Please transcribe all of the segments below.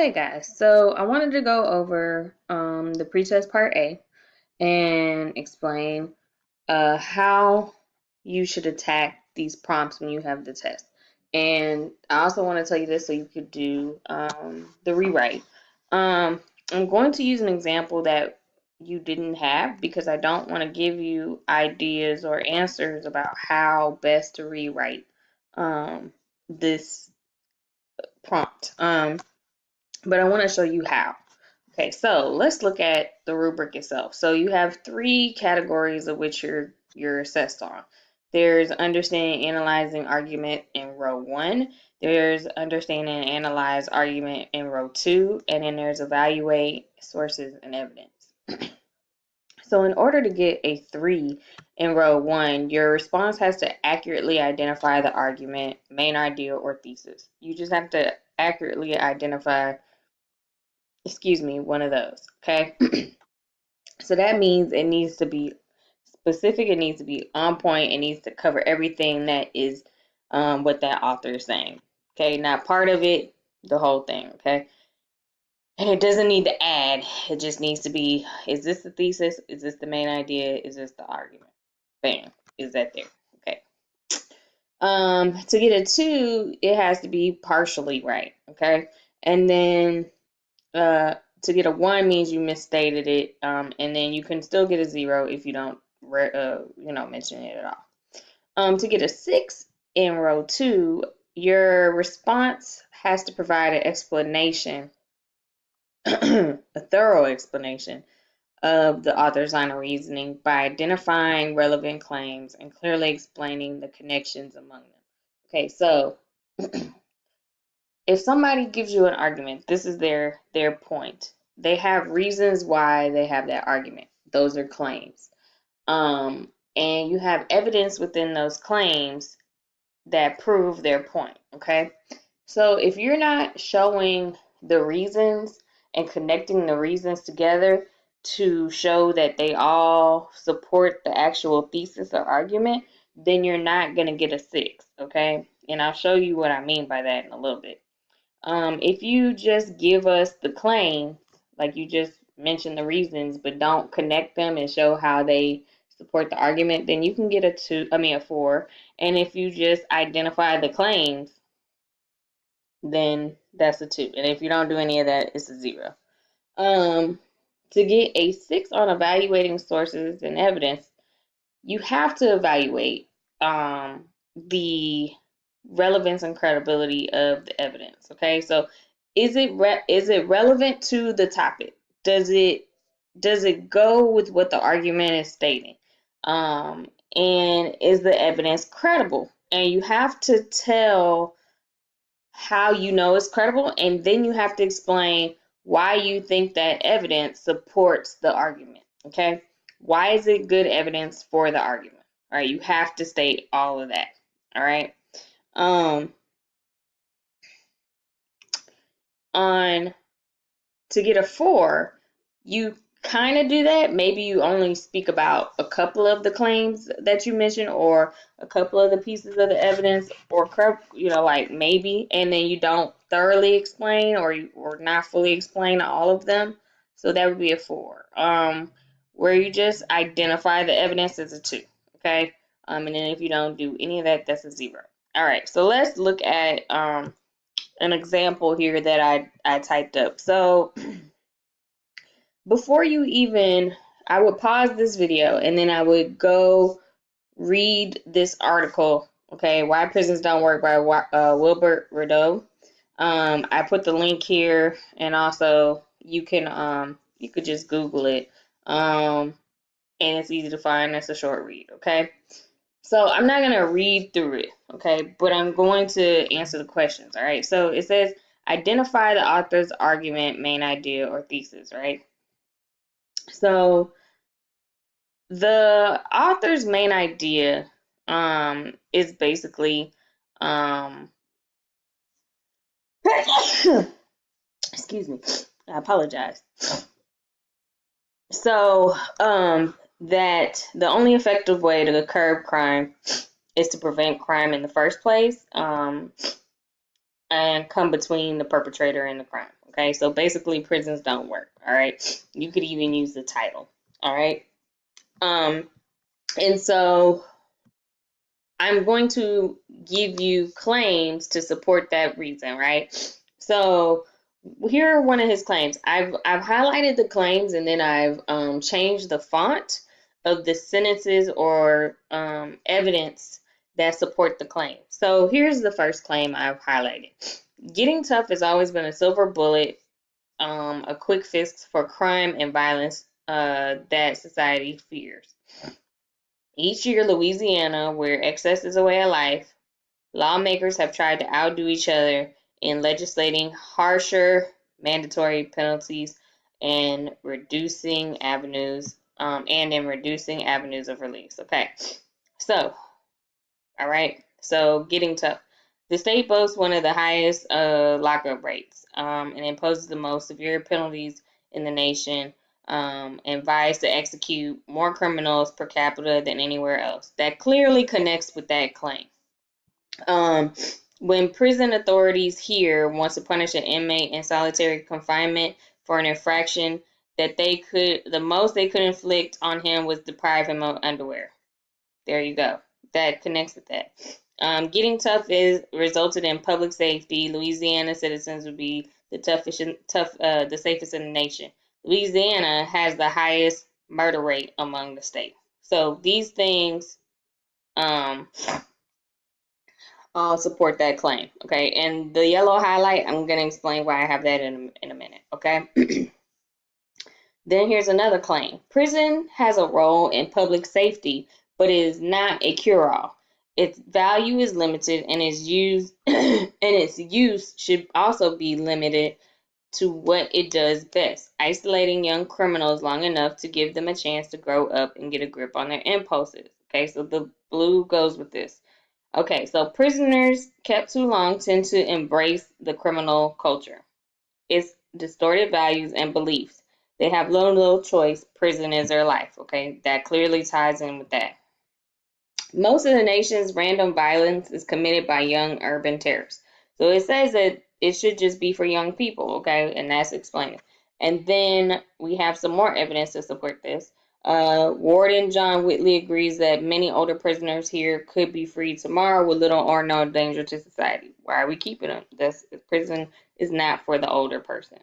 Hey guys, so I wanted to go over the pretest part A and explain how you should attack these prompts when you have the test. And I also want to tell you this so you could do the rewrite. I'm going to use an example that you didn't have because I don't want to give you ideas or answers about how best to rewrite this prompt. But I want to show you how. Okay, so let's look at the rubric itself. So you have three categories of which you're assessed on. There's understanding, analyzing, argument in row 1. There's understanding and analyze argument in row 2, and then there's evaluate sources and evidence. So in order to get a 3 in row 1, your response has to accurately identify the argument, main idea, or thesis. You just have to accurately identify one of those, okay? So that means it needs to be specific, it needs to be on point, it needs to cover everything that is what that author is saying, okay? Not part of it, the whole thing, okay? And it doesn't need to add, it just needs to be, is this the thesis? Is this the main idea? Is this the argument? Bam, is that there, okay? To get a 2, it has to be partially right, okay? And then to get a 1 means you misstated it, and then you can still get a 0 if you don't, mention it at all. To get a 6 in row 2, your response has to provide an explanation, a thorough explanation of the author's line of reasoning by identifying relevant claims and clearly explaining the connections among them. Okay, so if somebody gives you an argument, this is their point. They have reasons why they have that argument. Those are claims. And you have evidence within those claims that prove their point, okay? So if you're not showing the reasons and connecting the reasons together to show that they all support the actual thesis or argument, then you're not going to get a 6, okay? And I'll show you what I mean by that in a little bit. If you just give us the claims, like you just mention the reasons, but don't connect them and show how they support the argument, then you can get a 4. And if you just identify the claims, then that's a 2. And if you don't do any of that, it's a 0. To get a 6 on evaluating sources and evidence, you have to evaluate the relevance and credibility of the evidence. Okay, so is it relevant to the topic? Does it go with what the argument is stating? And is the evidence credible? And you have to tell how you know it's credible, and then you have to explain why you think that evidence supports the argument. Okay, why is it good evidence for the argument? All right, you have to state all of that. All right. On to get a 4, you kind of do that. Maybe you only speak about a couple of the claims that you mentioned, or a couple of the pieces of the evidence, or like maybe, and then you don't thoroughly explain or not fully explain all of them. So that would be a 4. Where you just identify the evidence as a 2. Okay. And then if you don't do any of that, that's a 0. All right. So let's look at an example here that I typed up. So before you even, I would pause this video and then I would go read this article, okay, Why Prisons Don't Work by Wilbert Rideau. I put the link here, and also you could just Google it, and it's easy to find. It's a short read, okay? So I'm not going to read through it, okay, but I'm going to answer the questions, all right? So it says, identify the author's argument, main idea, or thesis, right? So the author's main idea is basically excuse me, I apologize. So that the only effective way to curb crime is to prevent crime in the first place, and come between the perpetrator and the crime. Okay, so basically prisons don't work. All right, you could even use the title. All right, and so I'm going to give you claims to support that reason, right? So here are one of his claims. I've highlighted the claims, and then I've changed the font of the sentences or evidence that support the claim. So here's the first claim I've highlighted. Getting tough has always been a silver bullet, a quick fix for crime and violence that society fears. Each year, Louisiana, where excess is a way of life, lawmakers have tried to outdo each other in legislating harsher mandatory penalties and reducing avenues of release. Okay, so all right, so getting tough. The state boasts one of the highest lockup rates and imposes the most severe penalties in the nation, and vies to execute more criminals per capita than anywhere else. That clearly connects with that claim. Um, when prison authorities here wants to punish an inmate in solitary confinement for an infraction that the most they could inflict on him was deprive him of underwear. There you go. That connects with that. Getting tough is resulted in public safety. Louisiana citizens would be the safest in the nation. Louisiana has the highest murder rate among the states. So these things um, all support that claim. Okay, and the yellow highlight, I'm going to explain why I have that in a minute. Okay. Then here's another claim. Prison has a role in public safety, but it is not a cure-all. Its value is limited and its use and its use should also be limited to what it does best, isolating young criminals long enough to give them a chance to grow up and get a grip on their impulses. Okay, so the blue goes with this. Okay, so prisoners kept too long tend to embrace the criminal culture, its distorted values and beliefs. They have little choice. Prison is their life. Okay, that clearly ties in with that. Most of the nation's random violence is committed by young urban terrorists. So it says that it should just be for young people, okay? And that's explained. And then we have some more evidence to support this. Warden John Whitley agrees that many older prisoners here could be freed tomorrow with little or no danger to society. Why are we keeping them? This prison is not for the older person.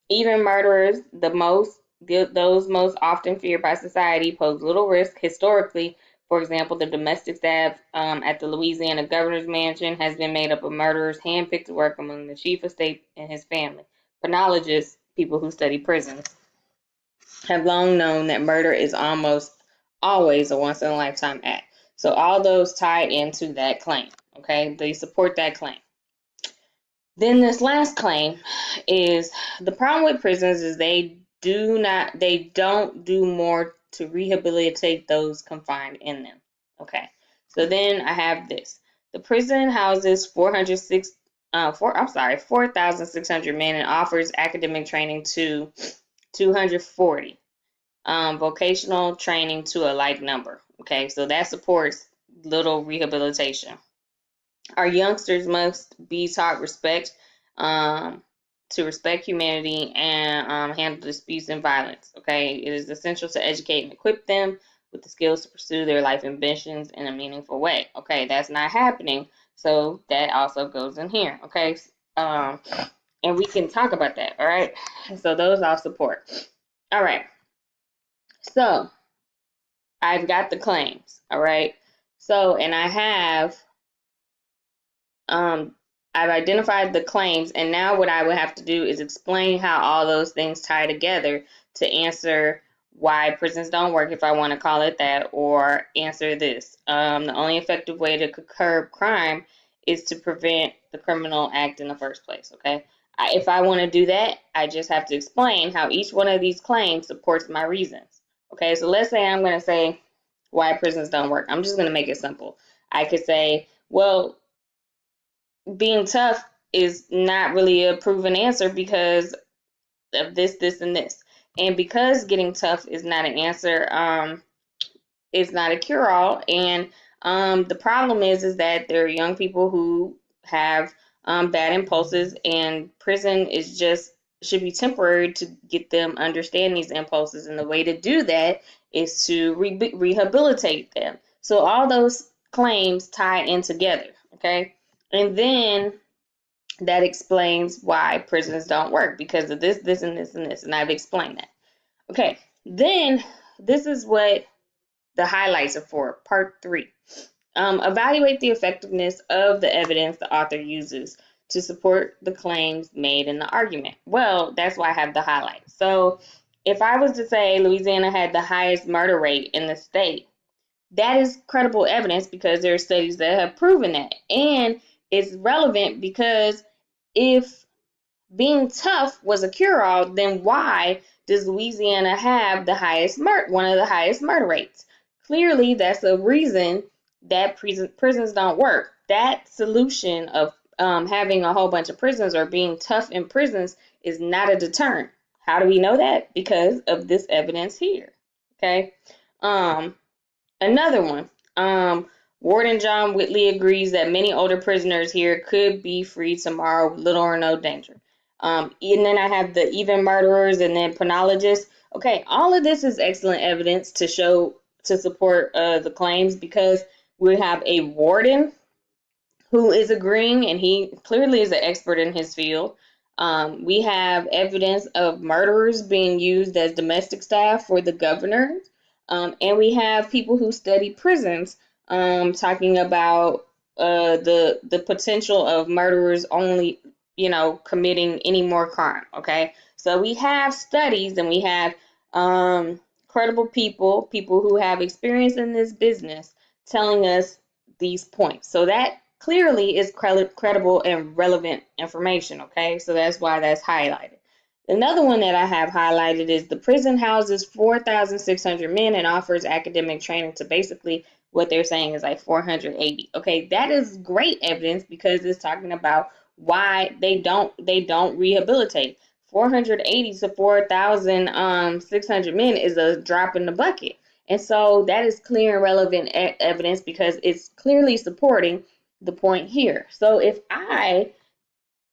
Even murderers, those most often feared by society, pose little risk historically. For example, the domestic staff at the Louisiana governor's mansion has been made up of murderers handpicked to work among the chief of state and his family. Penologists, people who study prisons, have long known that murder is almost always a once in a lifetime act. So all those tie into that claim. Okay, they support that claim. Then this last claim is the problem with prisons is they don't do more to rehabilitate those confined in them. Okay. So then I have this. The prison houses 4,600 men and offers academic training to 240. Vocational training to a like number. Okay, so that supports little rehabilitation. Our youngsters must be taught to respect humanity and handle disputes and violence. Okay, it is essential to educate and equip them with the skills to pursue their life ambitions in a meaningful way. Okay, that's not happening, so that also goes in here. Okay, and we can talk about that. All right, so those all support. All right, so I've got the claims. All right, so and um, I've identified the claims, and now what I would have to do is explain how all those things tie together to answer why prisons don't work, if I want to call it that, or answer this. The only effective way to curb crime is to prevent the criminal act in the first place, okay? If I want to do that, I just have to explain how each one of these claims supports my reasons. Okay, so let's say I'm going to say why prisons don't work. I'm just going to make it simple. I could say, well, being tough is not really a proven answer because of this, and this. And because getting tough is not an answer, it's not a cure-all. And the problem is that there are young people who have bad impulses, and prison is just should be temporary to get them understand these impulses, and the way to do that is to rehabilitate them. So all those claims tie in together, okay? And then that explains why prisons don't work because of this, this, and this, and this, and I've explained that. Okay, then this is what the highlights are for, part 3. Evaluate the effectiveness of the evidence the author uses to support the claims made in the argument. Well, that's why I have the highlights. So if I was to say Louisiana had the highest murder rate in the state, that is credible evidence because there are studies that have proven that. And it's relevant because if being tough was a cure-all, then why does Louisiana have the highest one of the highest murder rates? Clearly, that's a reason that prisons don't work. That solution of having a whole bunch of prisons or being tough in prisons is not a deterrent. How do we know that? Because of this evidence here. Okay. Another one. Warden John Whitley agrees that many older prisoners here could be freed tomorrow with little or no danger. And then I have the even murderers and then penologists. Okay, all of this is excellent evidence to support the claims because we have a warden who is agreeing, and he clearly is an expert in his field. We have evidence of murderers being used as domestic staff for the governor. And we have people who study prisons talking about the potential of murderers only, committing any more crime. Okay, so we have studies and we have credible people who have experience in this business telling us these points. So that clearly is credible and relevant information. Okay, so that's why that's highlighted. Another one that I have highlighted is the prison houses 4,600 men and offers academic training to basically what they're saying is like 480. Okay, that is great evidence because it's talking about why they don't rehabilitate. 480 to 4,600 men is a drop in the bucket. And so that is clear and relevant evidence because it's clearly supporting the point here. So if I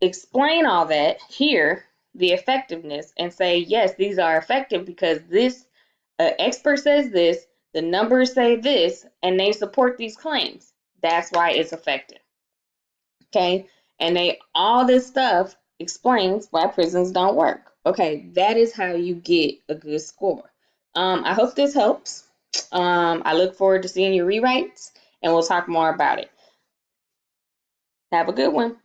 explain all that here, the effectiveness, and say, yes, these are effective because this expert says this, the numbers say this, and they support these claims. That's why it's effective. Okay, and all this stuff explains why prisons don't work. Okay, that is how you get a good score. I hope this helps. I look forward to seeing your rewrites, and we'll talk more about it. Have a good one.